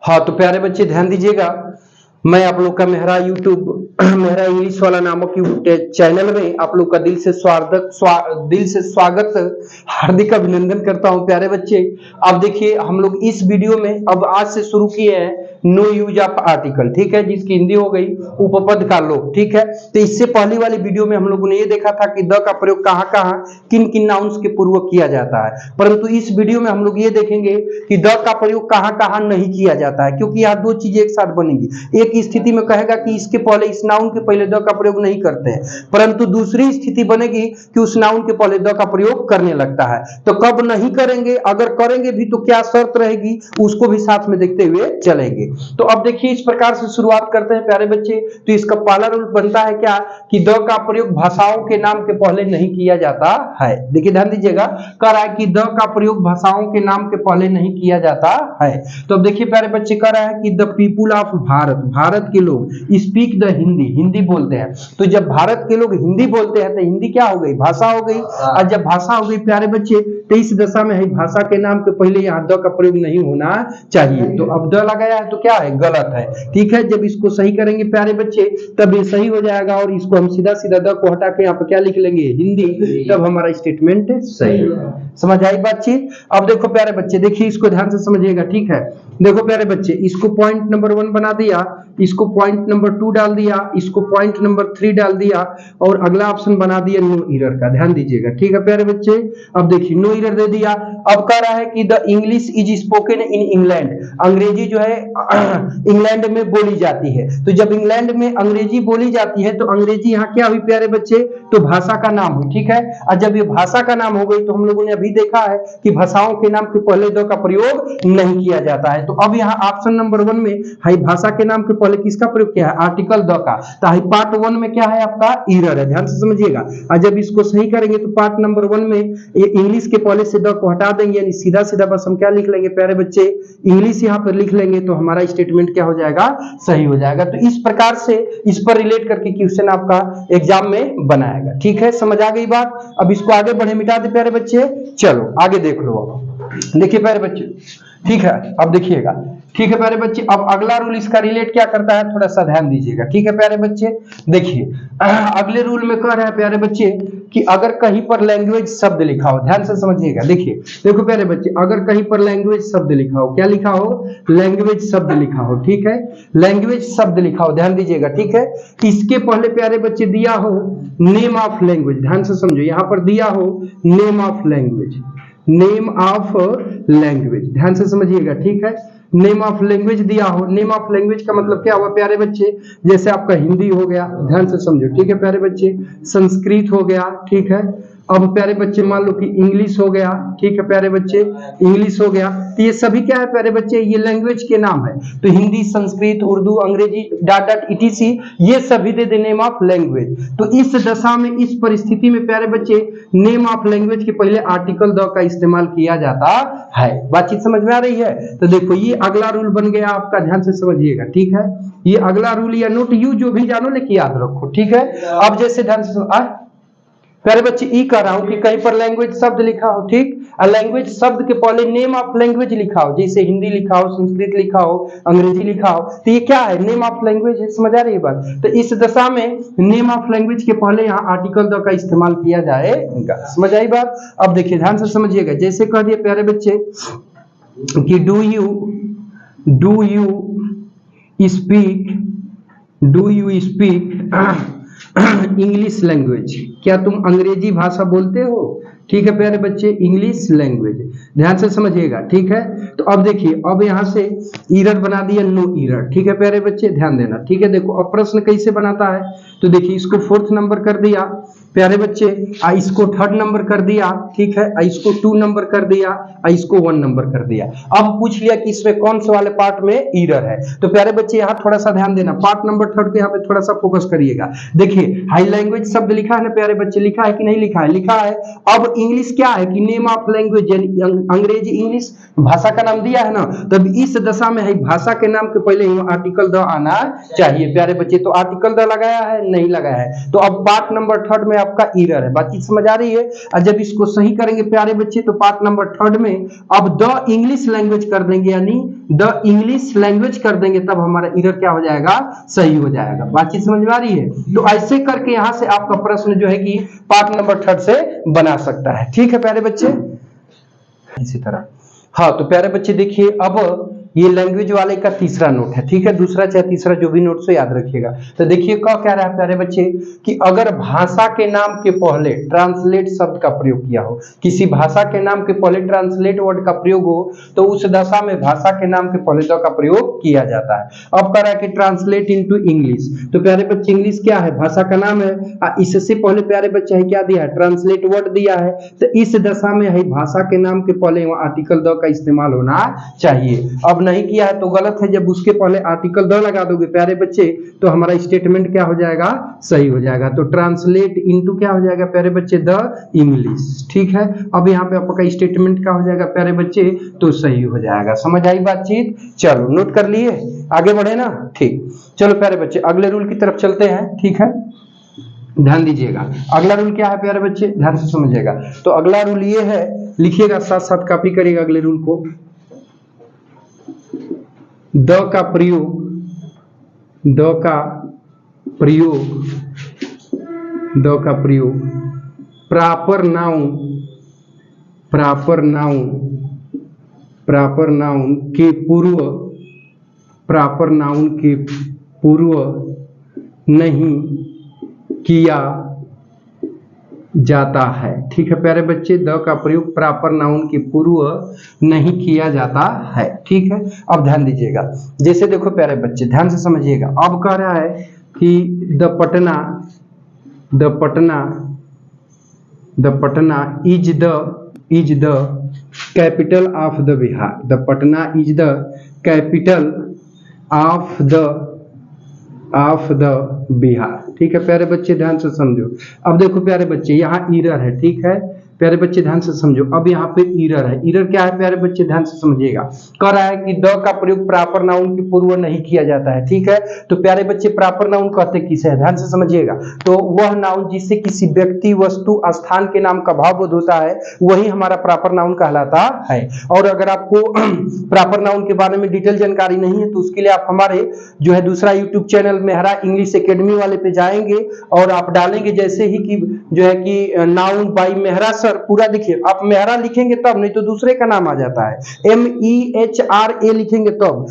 हाँ तो प्यारे बच्चे ध्यान दीजिएगा, मैं आप लोग का मेहरा मेहरा इंग्लिश वाला नामक यूट्यूब चैनल में आप लोग का दिल से स्वागत हार्दिक अभिनंदन करता हूं। प्यारे बच्चे अब देखिए हम लोग इस वीडियो में अब आज से शुरू किए हैं नो यूज ऑफ आर्टिकल, ठीक है, जिसकी हिंदी हो गई उपपद का लोप, ठीक है। तो इससे पहली वाली वीडियो में हम लोगों ने ये देखा था कि द का प्रयोग कहां कहां किन किन नाउन्स के पूर्वक किया जाता है, परंतु इस वीडियो में हम लोग ये देखेंगे कि द का प्रयोग कहां कहां नहीं किया जाता है, क्योंकि यहाँ दो चीजें एक साथ बनेंगी। एक स्थिति में कहेगा कि इसके पहले, इस नाउन के पहले द का प्रयोग नहीं करते हैं, परंतु दूसरी स्थिति बनेगी कि उस नाउन के पहले द का प्रयोग करने लगता है। तो कब नहीं करेंगे, अगर करेंगे भी तो क्या शर्त रहेगी, उसको भी साथ में देखते हुए चलेंगे। तो अब देखिए इस प्रकार से शुरुआत करते हैं प्यारे बच्चे। तो इसका पहला रूल बनता है क्या कि द का प्रयोग भाषाओं के नाम के पहले नहीं किया जाता है। देखिए ध्यान दीजिएगा, कह रहा है कि द का प्रयोग भाषाओं के नाम के पहले नहीं किया जाता है। तो अब देखिए प्यारे बच्चे, कह रहा है कि द पीपुल ऑफ भारत के लोग स्पीक द हिंदी बोलते हैं। तो जब भारत के लोग हिंदी बोलते हैं तो हिंदी क्या हो गई, भाषा हो गई। और जब भाषा हो गई प्यारे बच्चे, तो इस दशा में है भाषा के नाम के पहले यहाँ द का प्रयोग नहीं होना चाहिए। तो अब द लगाया है तो क्या है, गलत है, ठीक है। जब इसको सही करेंगे प्यारे बच्चे तब ये सही हो जाएगा, और इसको हम सीधा सीधा द को हटा के यहाँ पर क्या लिख लेंगे, हिंदी, तब हमारा स्टेटमेंट सही है। समझ आई बातचीत। अब देखो प्यारे बच्चे, देखिए इसको ध्यान से समझिएगा, ठीक है। देखो प्यारे बच्चे, इसको पॉइंट नंबर 1 बना दिया, इसको पॉइंट नंबर 2 डाल दिया, इसको पॉइंट नंबर 3 डाल दिया, और अगला ऑप्शन बना दिया नो एरर का। ध्यान दीजिएगा, ठीक है प्यारे बच्चे। अब देखिए नो एरर दे दिया। अब कह रहा है कि the English is spoken in England, अंग्रेजी जो है इंग्लैंड में बोली जाती है। तो जब इंग्लैंड में अंग्रेजी बोली जाती है तो अंग्रेजी यहाँ क्या हुई प्यारे बच्चे, तो भाषा का नाम हुई, ठीक है। और जब ये भाषा का नाम हो गई तो हम लोगों ने अभी देखा है कि भाषाओं के नाम के पहले द का प्रयोग नहीं किया जाता है। तो अब यहाँ ऑप्शन नंबर 1 में है भाषा के नाम के पहले किसका प्रयोग किया है, आर्टिकल द का। तो पार्ट 1 में क्या है आपका, एरर है, ध्यान से समझिएगा। और जब इसको सही करेंगे तो पार्ट नंबर 1 में इंग्लिश के पहले से द को हटा देंगे, यानी सीधा सीधा बस हम क्या लिख लेंगे प्यारे बच्चे, इंग्लिश यहाँ पर लिख लेंगे, तो हमारा स्टेटमेंट क्या हो जाएगा, सही हो जाएगा। तो इस प्रकार से इस पर रिलेट करके क्वेश्चन आपका एग्जाम में बनाएगा, ठीक है। समझ आ गई बात। अब इसको आगे बढ़े, मिटा दे प्यारे बच्चे, चलो आगे देख लो। अब देखिए प्यारे बच्चे, ठीक है, अब देखिएगा, ठीक है प्यारे बच्चे। अब अगला रूल इसका रिलेट क्या करता है, थोड़ा सा ध्यान दीजिएगा, ठीक है प्यारे बच्चे। देखिए अगले रूल में कह रहा है प्यारे बच्चे कि अगर कहीं पर लैंग्वेज शब्द लिखा हो, ध्यान से समझिएगा। देखिए देखो प्यारे बच्चे, अगर कहीं पर लैंग्वेज शब्द लिखा हो, क्या लिखा हो, लैंग्वेज शब्द लिखा हो, ठीक है, लैंग्वेज शब्द लिखा हो, ध्यान दीजिएगा, ठीक है। इसके पहले प्यारे बच्चे दिया हो नेम ऑफ लैंग्वेज, ध्यान से समझो, यहाँ पर दिया हो name of language, name of language, ध्यान से समझिएगा, ठीक है। नेम ऑफ लैंग्वेज दिया हो, नेम ऑफ लैंग्वेज का मतलब क्या हुआ प्यारे बच्चे, जैसे आपका हिंदी हो गया, ध्यान से समझो, ठीक है प्यारे बच्चे, संस्कृत हो गया, ठीक है। अब प्यारे बच्चे मान लो कि इंग्लिश हो गया, ठीक है प्यारे बच्चे, इंग्लिश हो गया। तो ये सभी क्या है प्यारे बच्चे, ये लैंग्वेज के नाम है। तो हिंदी, संस्कृत, उर्दू, अंग्रेजी, डॉट डॉट etc, ये सभी दे दे नेम ऑफ लैंग्वेज। तो इस दशा में, इस परिस्थिति में प्यारे बच्चे नेम ऑफ लैंग्वेज के पहले आर्टिकल द का इस्तेमाल किया जाता है। बातचीत समझ में आ रही है। तो देखो ये अगला रूल बन गया आपका, ध्यान से समझिएगा, ठीक है। ये अगला रूल या नोट यू जो भी जानो लेके याद रखो, ठीक है। अब जैसे ध्यान से प्यारे बच्चे ई कर रहा हूं कि कहीं पर लैंग्वेज शब्द लिखा हो, ठीक, और लैंग्वेज शब्द के पहले नेम ऑफ लैंग्वेज लिखा हो, जैसे हिंदी लिखा हो, संस्कृत लिखा हो, अंग्रेजी लिखा हो, तो ये क्या है, नेम ऑफ लैंग्वेज है। समझ आ रही है बात। तो इस दशा में नेम ऑफ लैंग्वेज के पहले यहाँ आर्टिकल द का इस्तेमाल किया जाएगा। समझ आई बात। अब देखिए ध्यान से समझिएगा, जैसे कह दिए प्यारे बच्चे कि do you speak English language, क्या तुम अंग्रेजी भाषा बोलते हो, ठीक है प्यारे बच्चे, इंग्लिश लैंग्वेज, ध्यान से समझिएगा, ठीक है। तो अब देखिए, अब यहाँ से एरर बना दिया नो एरर, ठीक है प्यारे बच्चे, ध्यान देना, ठीक है। देखो अब प्रश्न कैसे बनाता है, तो देखिए इसको 4th नंबर कर दिया प्यारे बच्चे, इसको 3rd नंबर कर दिया, ठीक है, इसको 2 नंबर कर दिया, इसको 1 नंबर कर दिया। अब पूछ लिया कि इसमें कौन से वाले पार्ट में एरर है। तो प्यारे बच्चे यहाँ थोड़ा सा ध्यान देना, पार्ट नंबर 3rd पे यहाँ पे थोड़ा सा फोकस करिएगा। देखिए हाई लैंग्वेज शब्द लिखा है ना प्यारे बच्चे, लिखा है कि नहीं लिखा है, लिखा है। अब अब इंग्लिश क्या है कि नेम ऑफ लैंग्वेज, अंग्रेजी इंग्लिश भाषा का नाम दिया है ना, तब इस दशा में है भाषा के नाम के पहले ही आर्टिकल द आना चाहिए प्यारे बच्चे। तो आर्टिकल द लगाया है, नहीं लगाया है, तो अब पार्ट नंबर 3 में आपका एरर है। बातचीत समझ आ रही है? और जब इसको सही करेंगे प्यारे बच्चे तो पार्ट नंबर 3 में अब द इंग्लिश लैंग्वेज कर देंगे, यानी द इंग्लिश लैंग्वेज कर देंगे, तब हमारा एरर क्या हो जाएगा, सही हो जाएगा। बातचीत समझ में आ रही है? तो ऐसे करके यहां से आपका प्रश्न जो है कि पार्ट नंबर 3 से बना सकता है। ठीक है प्यारे बच्चे, इसी तरह। हाँ तो प्यारे बच्चे देखिए, अब ये लैंग्वेज वाले का तीसरा नोट है, ठीक है, दूसरा चाहे तीसरा जो भी नोट से याद रखिएगा। तो देखिए क्या कह रहा है प्यारे बच्चे कि अगर भाषा के नाम के पहले ट्रांसलेट शब्द का प्रयोग किया हो, किसी भाषा के नाम के पहले ट्रांसलेट वर्ड का प्रयोग हो, तो उस दशा में भाषा के नाम के पहले द का प्रयोग किया जाता है। अब कह रहा है कि ट्रांसलेट इनटू इंग्लिश, तो प्यारे बच्चे इंग्लिश क्या है, भाषा का नाम है, इससे पहले प्यारे बच्चे है क्या दिया है, ट्रांसलेट वर्ड दिया है। तो इस दशा में है भाषा के नाम के पहले आर्टिकल द का इस्तेमाल होना चाहिए। अब नहीं किया है तो गलत है, जब उसके पहले आर्टिकल द लगा दोगे प्यारे बच्चे तो हमारा स्टेटमेंट क्या हो जाएगा, सही हो जाएगा। तो ट्रांसलेट इनटू क्या हो जाएगा प्यारे बच्चे, द इंग्लिश। ठीक है, अब यहाँ पे आपका स्टेटमेंट क्या हो जाएगा प्यारे बच्चे, तो सही हो जाएगा। समझ आई बातचीत? चलो नोट कर लिए, आगे बढ़े ना, ठीक। चलो प्यारे बच्चे अगले रूल की तरफ चलते हैं, ठीक है, ध्यान दीजिएगा। अगला रूल क्या है प्यारे बच्चे, ध्यान से समझिएगा। तो अगला रूल ये है, लिखिएगा साथ साथ कॉपी करिएगा अगले रूल को। द का प्रयोग, द का प्रयोग, द का प्रयोग proper noun, proper noun, proper noun के पूर्व, प्रॉपर नाउन के पूर्व नहीं किया जाता है। ठीक है प्यारे बच्चे, द का प्रयोग प्रॉपर नाउन के पूर्व नहीं किया जाता है। ठीक है, अब ध्यान दीजिएगा, जैसे देखो प्यारे बच्चे ध्यान से समझिएगा। अब कह रहा है कि the Patna, the Patna, the Patna is the capital of the Bihar, the Patna is the capital of the Bihar. ठीक है प्यारे बच्चे ध्यान से समझो। अब देखो प्यारे बच्चे यहाँ एरर है, ठीक है प्यारे बच्चे ध्यान से समझो। अब यहाँ पे एरर है, एरर क्या है प्यारे बच्चे ध्यान से समझिएगा। कह रहा है कि द का प्रयोग प्रॉपर नाउन के पूर्व नहीं किया जाता है। ठीक है, तो प्यारे बच्चे प्रॉपर नाउन कहते किसे है, ध्यान से समझिएगा। तो वह नाउन जिससे किसी व्यक्ति, वस्तु, स्थान के नाम का भाव बोध होता है, वही हमारा प्रॉपर नाउन कहलाता है। और अगर आपको प्रॉपर नाउन के बारे में डिटेल जानकारी नहीं है तो उसके लिए आप हमारे जो है दूसरा YouTube channel Mehra English academy वाले पे जाएंगे और आप डालेंगे जैसे ही कि जो है कि नाउन बाई मेहरा सर, पूरा देखिए, आप मेहरा लिखेंगे तब, नहीं तो दूसरे का नाम आ जाता है, MEHRA लिखेंगे तब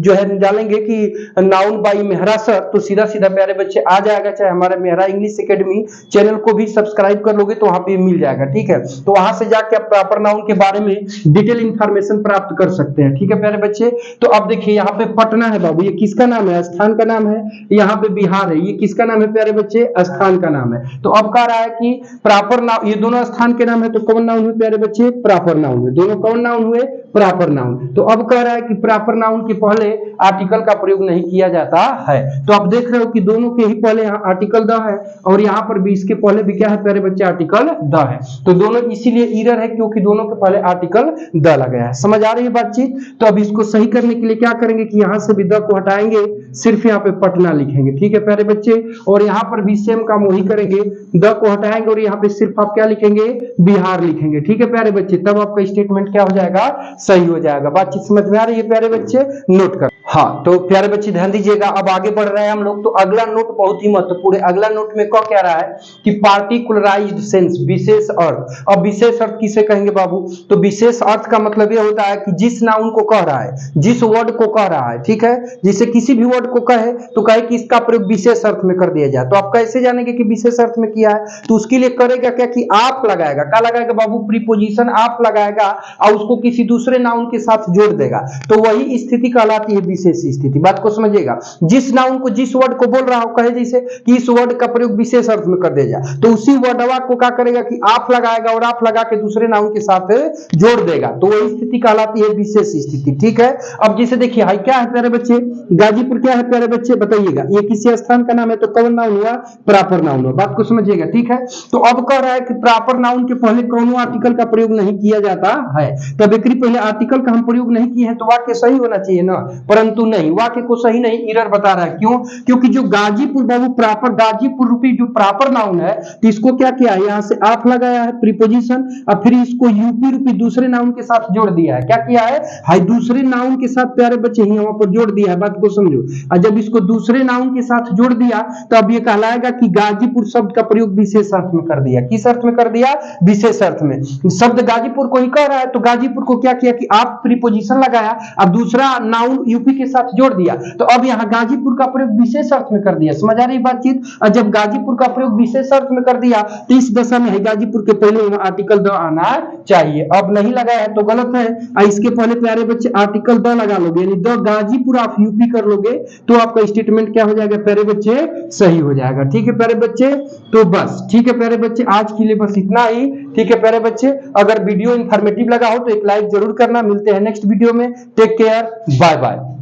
जो है डालेंगे कि नाउन बाई मेहरा सर, तो सीधा सीधा प्यारे बच्चे आ जाएगा। चाहे हमारे मेहरा इंग्लिश एकेडमी चैनल को भी सब्सक्राइब कर लोगे तो वहां पे मिल जाएगा। ठीक है, तो वहां से जाके आप प्रॉपर नाउन के बारे में डिटेल इंफॉर्मेशन प्राप्त कर सकते हैं। ठीक है प्यारे बच्चे, तो अब देखिए यहाँ पे पटना है बाबू, ये किसका नाम है, स्थान का नाम है। यहाँ पे बिहार है, ये किसका नाम है प्यारे बच्चे, स्थान का नाम है। तो अब कह रहा है कि प्रॉपर नाउन, ये दोनों स्थान के नाम है, तो कौन नाउन हुए प्यारे बच्चे, प्रॉपर नाउन हुए, दोनों कौन नाउन हुए, प्रॉपर नाउन। तो अब कह रहा है कि प्रॉपर नाउन के पहले आर्टिकल का प्रयोग नहीं किया जाता है। तो आप देख रहे हो कि दोनों के ही पहले यहाँ आर्टिकल द है और यहाँ पर भी इसके पहले भी क्या है प्यारे बच्चे, आर्टिकल द है। तो दोनों इसीलिए एरर है क्योंकि दोनों के पहले आर्टिकल द लगाया है। समझ आ रही है बातचीत? तो अब इसको सही करने के लिए क्या करेंगे कि यहाँ से भी द को हटाएंगे, सिर्फ यहाँ पे पटना लिखेंगे। ठीक है प्यारे बच्चे, और यहाँ पर भी सेम काम वही करेंगे, द को हटाएंगे और यहाँ पे सिर्फ आप क्या लिखेंगे, बिहार लिखेंगे। ठीक है प्यारे बच्चे, तब आपका स्टेटमेंट क्या हो जाएगा, सही हो जाएगा। बातचीत समझ में आ रही है प्यारे बच्चे? नोट कर। हाँ तो प्यारे बच्चे ध्यान दीजिएगा, अब आगे बढ़ रहे हैं हम लोग। तो अगला नोट बहुत ही महत्वपूर्ण है। अगला नोट में क्या कह रहा है कि पार्टिकुलराइज्ड सेंस, विशेष अर्थ। अब विशेष अर्थ किसे कहेंगे बाबू, तो विशेष अर्थ का मतलब यह होता है कि जिस नाउन को कह रहा है, जिस वर्ड को कह रहा है, ठीक है, जिसे किसी भी वर्ड को कहे तो कहे कि इसका प्रयोग विशेष अर्थ में कर दिया जाए। तो आप कैसे जानेंगे कि विशेष अर्थ में किया है, तो उसके लिए करेगा क्या कि आप लगाएगा, क्या लगाएगा बाबू, प्रीपोजिशन आप लगाएगा और उसको किसी दूसरे नाउन के साथ जोड़ देगा, तो वही स्थिति कहलाती है विशेष विशेष स्थिति। बात को समझिएगा, जिस नाउन को जिस वर्ड को बोल रहा हो, कहे जैसे कि इस वर्ड का प्रयोग विशेष अर्थ में कर दिया जाए, तो उसी वर्डवा को क्या करेगा कि आप लगाएगा और आप लगा के दूसरे नाउन के साथ जोड़ देगा, तो वही स्थिति कहलाती है विशेष स्थिति। ठीक है, अब जैसे देखिए हाई क्या है प्यारे बच्चे, गाजीपुर क्या है प्यारे बच्चे बताइएगा, ये किसी स्थान का नाम है, तो कौन नाउन हुआ, प्रॉपर नाउन हुआ। बात को समझिएगा। ठीक है, तो अब कह रहा है कि प्रॉपर नाउन के पहले कौन आर्टिकल का प्रयोग नहीं किया जाता है, तब एक पहले आर्टिकल का हम प्रयोग नहीं किए हैं, तो वाक्य सही होना चाहिए ना, परंतु नहीं, वाक्य को सही नहीं, एरर बता रहा है। क्यों? क्योंकि जो गाजीपुर बाबू प्रॉपर गाजीपुर रूपी जो प्रॉपर नाउन है, तो इसको क्या किया है, यहां से आप लगाया है प्रीपोजिशन, और फिर इसको यूपी रूपी दूसरे नाउन के साथ जोड़ दिया है। क्या किया है, हाई दूसरे नाउन के साथ प्यारे बच्चे ही वहां पर जोड़ दिया है। बात को समझो, और जब इसको दूसरे नाउन के साथ जोड़ दिया, तो अब ये कहलाएगा कि गाजीपुर शब्द का प्रयोग विशेष अर्थ में कर दिया। किस अर्थ में कर दिया, विशेष अर्थ में। शब्द गाजीपुर को ही कह रहा है, तो गाजीपुर को क्या किया कि आप प्रीपोजिशन लगाया, अब दूसरा नाउन यूपी के साथ जोड़ दिया, तो अब यहाँ गाजीपुर का प्रयोग विशेष अर्थ में कर दिया। समझ आ रही बातचीत? और जब गाजीपुर का प्रयोग विशेष अर्थ में कर दिया, तो इस दशा में गाजीपुर के पहले आर्टिकल द आना चाहिए। अब नहीं लगाया है तो गलत है, और इसके पहले प्यारे बच्चे आर्टिकल द लगा लोगे, यानी द गाजीपुर आप यूपी कर लोगे, तो आपका स्टेटमेंट क्या हो जाएगा प्यारे बच्चे, सही हो जाएगा। ठीक है प्यारे बच्चे, तो बस ठीक है प्यारे बच्चे, आज के लिए बस इतना ही। ठीक है प्यारे बच्चे, अगर वीडियो इंफॉर्मेटिव लगा हो तो एक लाइक जरूर करना। मिलते हैं नेक्स्ट वीडियो में, टेक केयर, बाय बाय।